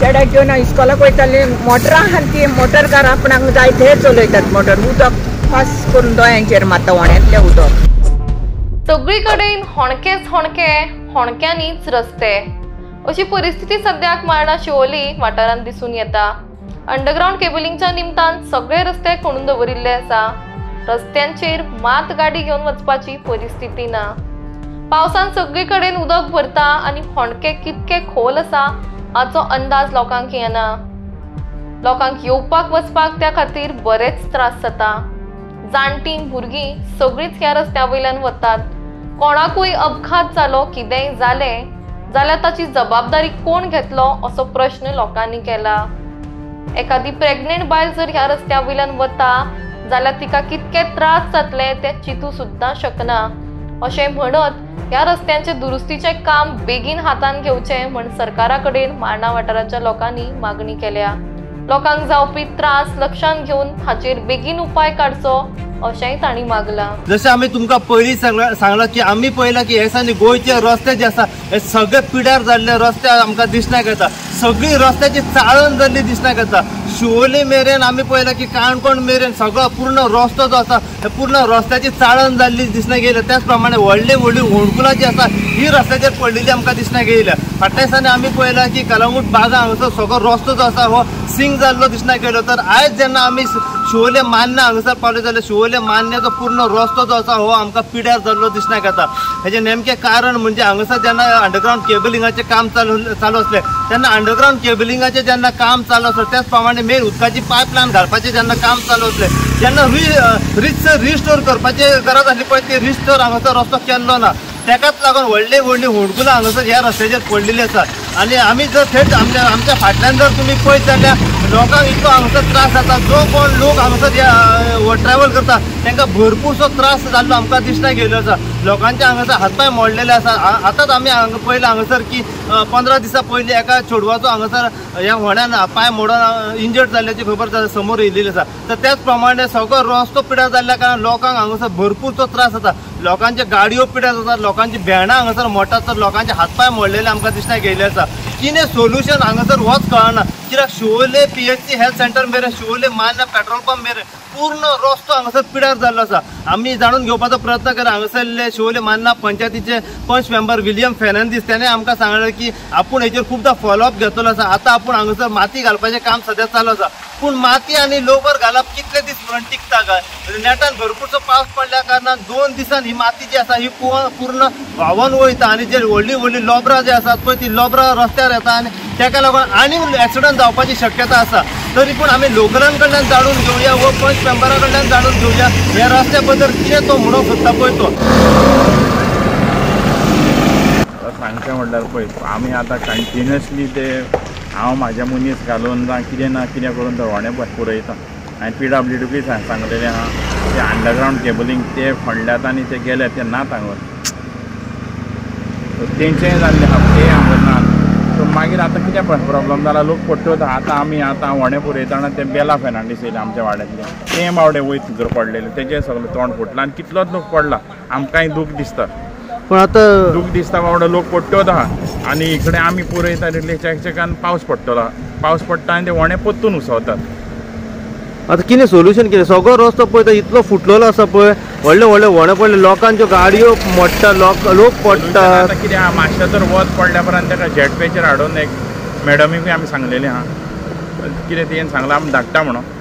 चेड्याक घेवन इस्कॉलाक वयताली मोटरां आहा ती मोटरकार आपणाक जाय ते चलयतात मोटर उदक पास करून दोळ्यांचेर मारता व्हण्यातलें उदक सगळी कडेन होणकेच होणके होणक्यांनीच रस्ते अशी परिस्थिती सद्याक मार्णा शिवोली वाठारांत दिसून येता। अंडरग्राउंड केबलिंगच्या निमतान सगळे रस्ते खणून दवरिल्ले आसा। रस्त्यांचेर मात गाडी घेवन वचपाची परिस्थिती ना। पावसान सगळी कडेन उदक भरता आनी होणके कितके खोल आसा हाचो अंदाज लोकांक येना। लोकांक येवपाक वचपाक त्या खातीर बरेच त्रास जाता। जाणटी भुरगीं सगळींच ह्या रस्त्या वयल्यान वतात। कोणाकूय अपघात जालो कितेंय जालें जाल्यार ताची जबाबदारी कोण घेतलो असो प्रश्न लोकांनी केला। एखादी प्रेग्नेंट बायल जर ह्या रस्त्या वयल्यान वता जाल्यार तिका कितके त्रास जातले ते चिंतू सुद्दां शकना। अशें म्हणत ह्या रस्त्यांचे दुरुस्तीचे काम बेगीन हातान घेवचे म्हण सरकारा कडेन मार्णा वाठाराच्या लोकांनी मागणी केल्या। लोकांक जावपी त्रास लक्षात घेवन हाचेर बेगीन उपाय काडचो अशेंय तांणी मागला। जशें आमी तुमकां पयलीं सांगलां की आमी पळयलां की हे गोंयचे रस्ते जे आसा हे सगळे पिड्यार जाल्ले रस्ते आमकां दिसण्याक येता। सगळी रस्त्याची चाळण जाल्ली दिसण्याक येता। शिवोले मेरेन आमी पळयलां की काणकोण मेरेन सगळो पूर्ण रस्तो जो आसा हे पूर्ण रस्त्याची चाळण जाल्ली दिसण्याक येयल्या। त्याच प्रमाणे व्हडली व्हडली होणकुलां जी आसा ही रस्त्याचेर पडलेली आमकां दिसण्याक येयल्या। फाटल्या दिसांनी आमी पळयलां की कलंगूट बागा हांगासर सगळो रस्तो जो आसा हो सिंक जाल्लो दिसण्याक येयलो। तर आयज जेन्ना आमी शिवोले मान्य हांगासर पावले जाल्यार शिवोले मान्याचो पूर्ण रस्तो जो आसा हो आमकां पिड्यार जाल्लो दिसण्याक येता। हेजें नेमकें कारण म्हणजे हांगासर जेन्ना अंडरग्राउंड केबलिंगाचें काम चालू आसलें तेन्ना अंडरग्राउंड केबलिंगाचें जेन्ना काम चालू आसलें त्याच प्रमाणे मेन उदकाची पायपलायन घालपाचें जेन्ना काम चालू आसलें जेन्ना रिस्टोर करपाची गरज आसली पळय ती रिस्टोर हांगासर रस्तो केल्लो ना। तेकाच लागून व्हडली व्हडली होणकुलां हांगासर ह्या रस्त्याचेर पडलेली आसा। आनी आमी जर थेट आमच्या फाटल्यान जर तुमी पळयत जाल्यार लोकांक इतलो हांगासर त्रास जाता। जो कोण लोक हांगासर ट्रॅव्हल करता तांकां भरपूरसो त्रास जाल्लो आमकां दिसण्याक येयलो आसा। लोकांचे हांगासर हातपाय मोडलेले आसा। आतांच आमी पळयलां हांगासर की 15 दिसां पयलीं एका चेडवाचो हांगासर ह्या व्हड्यान पांय मोडून इंजर्ड जाल्ल्याची खबर समोर येयलेली आसा। तर त्याच प्रमाणे सगळो रस्तो पिड्यार जाल्ल्या कारणान लोकांक हांगासर भरपूरसो त्रास जाता। लोकांचे गाडयो पिड्यार जातात, लोकांची भेणां हांगासर मोडटात, तर लोकांचे हातपाय मोडलेले आमकां दिसण्याक येयले आसा। कितें सोल्युशन हांगासर होच कळना। कित्याक शिवोले PHC हेल्थ सेंटर मेरेन शिवोले मान्य पेट्रोल पंप मेरेन पूर्ण रस्तो हांगासर पिड्यार जाल्लो आसा। आमी जाणून घेवपाचो प्रयत्न केला। हांगासरले शिवोले मान्य पंचायतीचे पंच मेंबर विलियम फेर्नांदीस त्याने आमकां सांगलें की आपूण हेचेर खुबदां फॉलोअप घेतलो आसा। आतां आपूण हांगासर माती घालपाचें काम सद्या चालू आसा। पूण माती आनी लोबर घालप कितले दीस म्हणून टिकता काय? नेटान भरपूरसो पावस पडल्या कारणान 2 दिसान ही माती जी आसा ही पूर्ण व्हांवून वयता आनी जे व्हडली व्हडली लोबरां जी आसात पळय ती लोबरां रस्त्यार येता आनी ताका लागून आनी एक्सिडंट जावपाची शक्यता आसा। तरी पूण आमी लोकलां कडल्यान जाणून घेवया व पंच मेंबरा कडल्यान जाणून घेवया ह्या रस्त्या बद्दल कितें तो म्हणूंक सोदता पळय तो। सांगचें म्हणल्यार पळय आमी आतां कंटिन्युअसली ते हांव म्हाजे मनीस घालून जावं कितें ना कितें करून तो व्हडें पुरयता। हांवें PWD सांगलेलें आहा ते अंडरग्राउंड केबलिंग ते फोडल्यात आनी ते गेले ते नात हांगा तेंचेंय जाल्लें आहा ते हांगा नात। सो मागीर आतां कितें प्रॉब्लम जाला लोक पट्ट्यो आतां आमी आतां व्हडें पुरयतना ते बेला फेर्नांडीस येयले आमच्या वाड्यांतले ते बावडे वयत भितर पडलेले तेजें सगळें तोंड फुटलां आनी कितलोच लोक पडला। आमकांय दूख दिसता पण आतां दूख दिसता बावडे लोक पट्ट्योत आहा आनी इकडे आमी पुरयता तितले चेकान पावस पडटलो पावस पडटा आनी ते व्हडें पोत्तून उसवतात। आतां कितें सोल्युशन कितें? सगळो रस्तो पळयता इतलो फुटलेलो आसा पळय व्हडले व्हडले व्हडें पडले लोकांच्यो गाडयो मोडटा लोक पडटा। आतां कितें आहा मातशें तर वत पडल्या उपरांत ताका जेट पेचेर हाडून एक मॅडमीकूय आमी सांगलेलें आहा कितें तें सांगलां आमी धाडटा म्हणून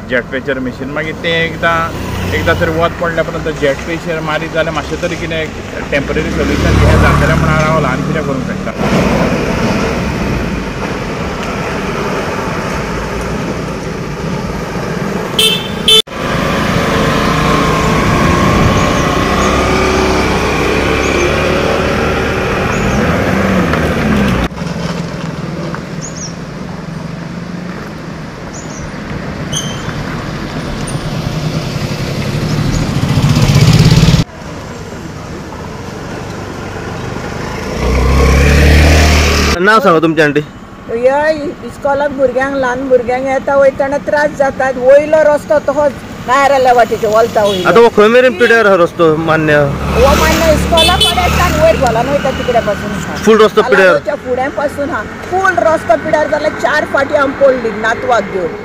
जेट पेचेर मशीन मागीर तें एकदां तरी वत पडल्या उपरांत जेट पेचेर मारीत जाल्यार मातशें तरी कितें टेम्पररी सोल्युशन कितें जातलें म्हणून हांव रावलां आनी कितें करूंक शकता। नाव सांगा तुमचें आंटी। ह्या इस्कॉलाक भुरग्यांक ल्हान भुरग्यांक येता वयतना त्रास जातात। वयलो रस्तो तसोच नायराल्या वाटेचे वलता वयलो आता हो खंय मेरेन पिड्यार हा रस्तो मान्य हो मान्य इस्कॉला पडयतात वयर बोलान वयता तिकडे पासून फुल रस्तो पिड्यार फुड्या पासून हा फुल रस्तो पिड्यार जाल्यार 4 फाटी आमी पडली नातवाक घेवन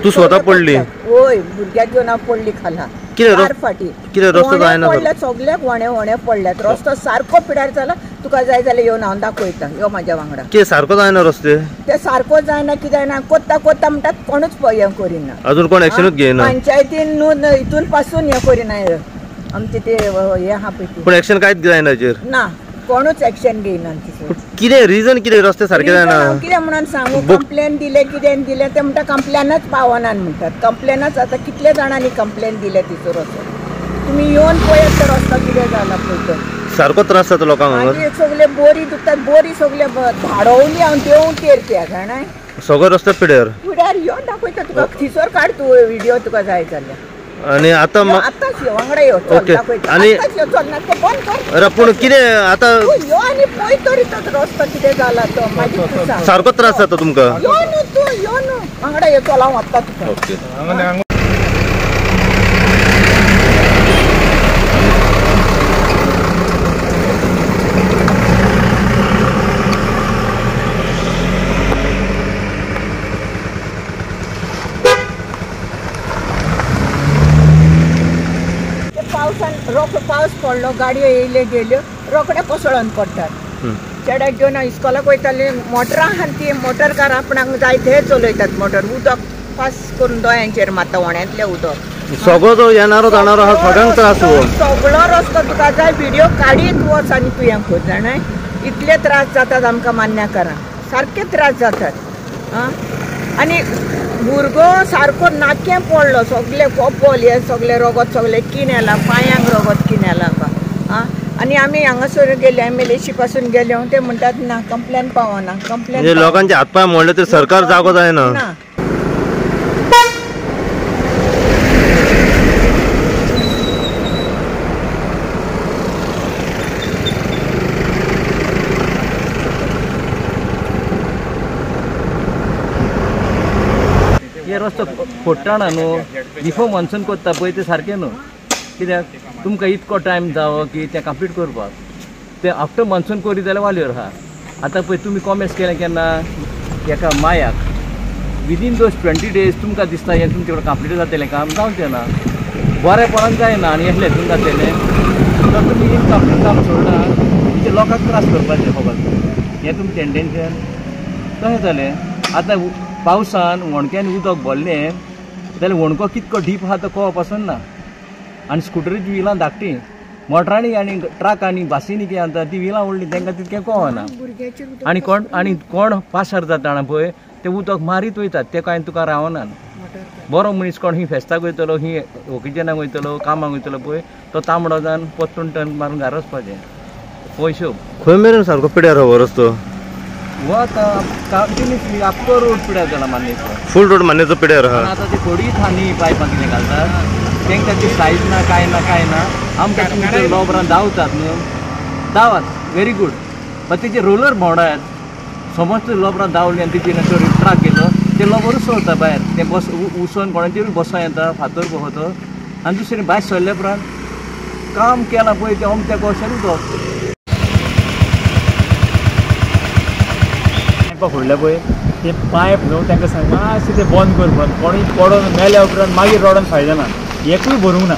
तू स्वतः पडली होय भुरग्याक घेवन हांव पडली खाला कितें 4 फाटी कितें रस्तो जायना पडले सगळ्याक वणे पडल्यात रस्तो सारको पिड्यार जाला तुका जाय जाल्यार येवन हांव दाखयता यो म्हाज्या वांगडा कितें सारको जायना रस्ते ते सारको जायना कितें जायना कोत्ता म्हणटात कोणूच हें करिना अजून कोण एक्शनूच घेयना पंचायतीन न्हू हितून पासून हें करिना आमचे ते हें आहा पळय पूण एक्शन कांयच जायना हाचेर ना कोणूच एक्शन घेयना कितें रिजन कितें रस्ते सारके जायना कितें म्हणून सांगू कंप्लेन कितें दिले ते म्हणटा कंप्लेनच पावनान म्हणटात कंप्लेनच आतां कितले जाणांनी कंप्लेन दिले तिचो रस्तो तुमी येवन पळयात तो रस्तो कितें जाला पळय तो सारको त्रास जाता लोकांक हांगा मागीर सगळे बोरी दुखतात बोरी सगळे धाडवली हांव देवूं तेरत्या जाणाय सगळो रस्तो पिड्यार फुड्यार यो दाखयता तुका थिसर काड तूं व्हिडिओ तुका जाय जाल्यार आणि आता आतांच यो वांगडा यो ओके आणि बंद कर पूण कितें आता यो आनी पळय तरी तो रस्तो कितें जाला तो मागीर सारको त्रास जाता तुमकां यो न्हू तूं यो न्हू वांगडा यो चल हांव वता तुका ओके पावस पडलो गाडयो येयल्यो गेल्यो रोखडे कोसळून पडटात चेड्याक घेवन इस्कॉलाक वयताली मोटरां आहा ती मोटर कार आपणाक जाय ते चलयतात मोटर उदक पास करून दोळ्यांचेर मारता वण्यांतलें उदक सगळो जो येणारो जाणारो हा सगळ्यांक त्रास सगळो रस्तो तुका जाय व्हिडिओ काडीत वच आनी तूं हें कर जाणाय इतले त्रास जातात आमकां मान्याकारां सारके त्रास जातात आनी भुरगो सारको नाकें पडलो सगळे कपल हे सगळे रगत सगळे किनेला पांयांक रगत किनेला आनी आमी हांगासर गेले MLAची पासून गेले ते म्हणटात ना कंप्लेन पावना कंप्लेन लोकांचे हातपाय मोडले ते सरकार जागो जायना हे रस्तो फोडटाना न्हू बिफोर मॉन्सून करता पळय ते सारकें न्हू कित्याक तुमकां इतको टायम जावो की तें कंप्लीट करपाक ते आफ्टर मॉन्सून करी जाल्यार वाल्यर आहा आतां पळय तुमी कॉमेंट्स केलें केन्ना एका मायाक विदीन दोज 20 days तुमकां दिसता हें तुमचे कडेन कंप्लीट जातलें काम जावचें ना बरेपणान जायना आनी एकलें हितून जातलें तर तुमी इनकम्प्लीट काम सोडना म्हणजे लोकांक त्रास करपाचें फकत हें तुमचें इंटेंशन तशें जालें आतां पावसान वणक्यान उदक भरलें जाल्यार वणको कितको डीप आहा तो कळप पासून ना आनी स्कुटरीची विलां धाकटी मोटरांनी आनी ट्रकांनी बासींनी कितें जाता ती विलां व्हडली तांकां तितकें कळना आनी कोण पासार जाता जाणा पळय ते उदक मारीत वयतात ते कांय तुका रावनात बरो मनीस कोण ही फेस्ताक वयतलो ही ओकेजनाक वयतलो कामाक वयतलो पळय तो तांबडो जावन पोत्तून टन मारून घरा वचपाचें पयशो खंय मेरेन सारको पिड्यार हो रस्तो वो आतां कंटिन्युअसली आपको रोड पिड्यार जाला मान्येचो फुल रोड मान्येचो पिड्यार आहा आतां ते थोडी थानी पायपां कितें घालतात तांकां ती सायज ना कांय ना आमकां तुमचे लोबरां धांवतात न्हू धांवात व्हेरी गूड पण तेजे रोलर भोंवडात समज तूं लोबरां धांवली आनी तेजेर ट्राक गेलो ते लोबरूच सोडता भायर ते बस उसोन कोणाचेरूय बसो येता फातर बसो आनी दुसरें भायर सरले उपरांत काम केलां पळय तें अमक्या कशेंच पायपां फोडल्या पळय ते पायप न्हू तांकां सांग मातशें तें बंद करपाक कोणूय पडोन मेल्या उपरांत मागीर रडोन फायदो ना एकूय भरूंक ना